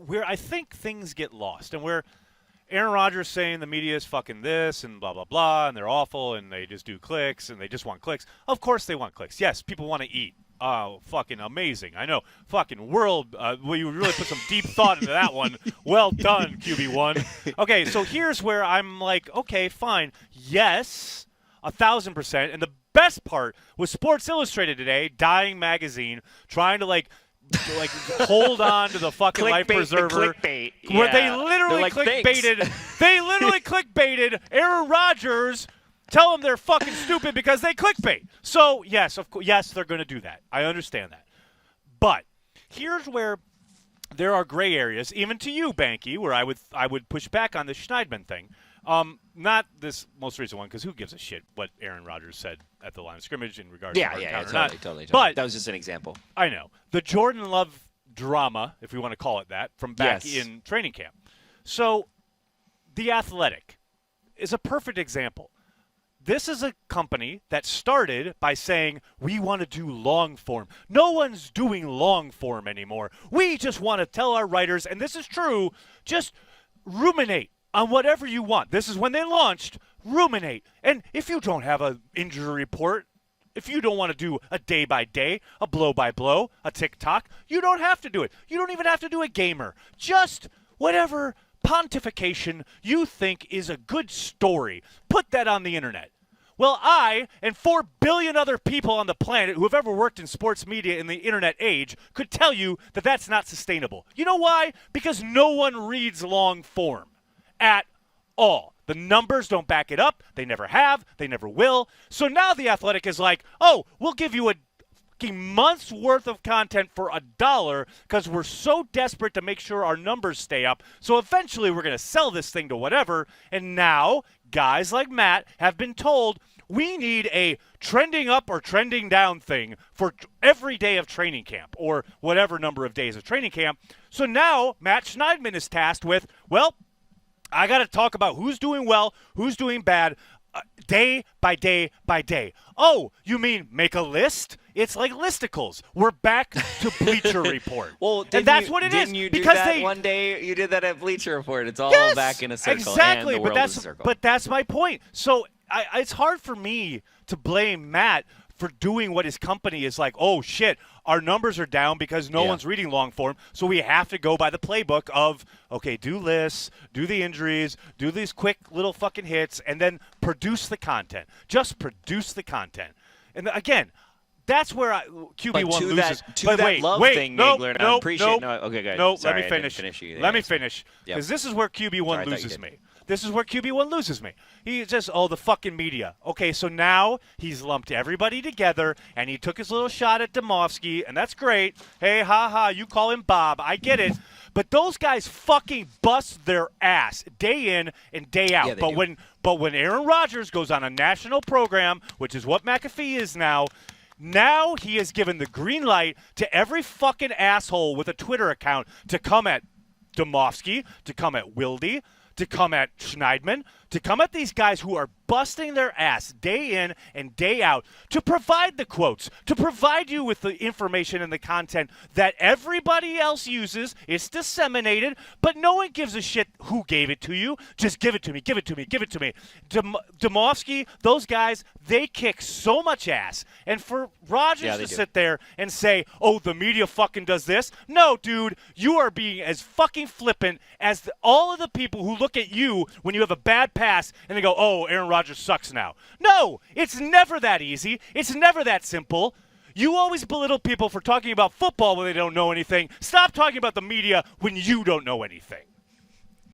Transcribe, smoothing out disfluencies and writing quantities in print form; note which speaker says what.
Speaker 1: where I think things get lost, and where Aaron Rodgers saying the media is fucking this and blah, blah, blah, and they're awful and they just do clicks and they just want clicks. Of course they want clicks. Yes, people want to eat. Oh, fucking amazing. I know. Fucking world. Well, you really put some deep thought into that one. Well done, QB1. Okay, so here's where I'm like, okay, fine. Yes, 1,000%. And the best part was Sports Illustrated today, dying magazine, trying to like hold on to the fucking life preserver.
Speaker 2: Clickbait.
Speaker 1: Where they literally clickbaited. They literally clickbaited Aaron Rodgers. Tell them they're fucking stupid because they clickbait. So yes, yes, they're going to do that. I understand that. But here's where there are gray areas, even to you, Banky, where I would push back on the Schneidman thing. Not this most recent one, because who gives a shit what Aaron Rodgers said at the line of scrimmage in regards to
Speaker 2: totally.
Speaker 1: But
Speaker 2: that was just an example.
Speaker 1: I know. The Jordan Love drama, if we want to call it that, from back in training camp. So The Athletic is a perfect example. This is a company that started by saying, we want to do long form. No one's doing long form anymore. We just want to tell our writers, and this is true, just ruminate on whatever you want. This is when they launched, ruminate. And if you don't have an injury report, if you don't want to do a day-by-day, a blow-by-blow, a tick-tock, you don't have to do it. You don't even have to do a gamer. Just whatever pontification you think is a good story. Put that on the internet. Well, I and 4 billion other people on the planet who have ever worked in sports media in the internet age could tell you that that's not sustainable. You know why? Because no one reads long form at all. The numbers don't back it up. They never have. They never will. So now The Athletic is like, oh, we'll give you a month's worth of content for $1 because we're so desperate to make sure our numbers stay up. So eventually we're going to sell this thing to whatever. And now guys like Matt have been told we need a trending up or trending down thing for every day of training camp or whatever number of days of training camp. So now Matt Schneidman is tasked with, well, I got to talk about who's doing well, who's doing bad, day by day by day. Oh, you mean make a list? It's like listicles. We're back to Bleacher Report.
Speaker 2: Well,
Speaker 1: and that's what it is.
Speaker 2: Didn't you do that one day? You did that at Bleacher Report. It's all back in a circle.
Speaker 1: Exactly,
Speaker 2: and the world is a circle.
Speaker 1: But that's my point. So it's hard for me to blame Matt for doing what his company is like, oh, shit, our numbers are down because no one's reading long form, so we have to go by the playbook of, okay, do lists, do the injuries, do these quick little fucking hits, and then produce the content. Just produce the content. And again, that's where QB1 loses. Let me finish. Because this is where QB1 loses me. This is where QB1 loses me. He just, the fucking media. Okay, so now he's lumped everybody together, and he took his little shot at Domofsky, and that's great. Hey, you call him Bob. I get it. But those guys fucking bust their ass day in and day out.
Speaker 2: Yeah,
Speaker 1: but when Aaron Rodgers goes on a national program, which is what McAfee is now he has given the green light to every fucking asshole with a Twitter account to come at Domofsky, to come at Wilde, to come at Schneidman, to come at these guys who are busting their ass day in and day out to provide the quotes, to provide you with the information and the content that everybody else uses. It's disseminated, but no one gives a shit who gave it to you. Just give it to me, give it to me, give it to me. Domofsky, those guys, they kick so much ass. And for Rodgers to sit there and say, oh, the media fucking does this. No, dude, you are being as fucking flippant as all of the people who look at you when you have a bad pass and they go, oh, Aaron Rodgers sucks now. No, it's never that easy. It's never that simple. You always belittle people for talking about football when they don't know anything. Stop talking about the media when you don't know anything.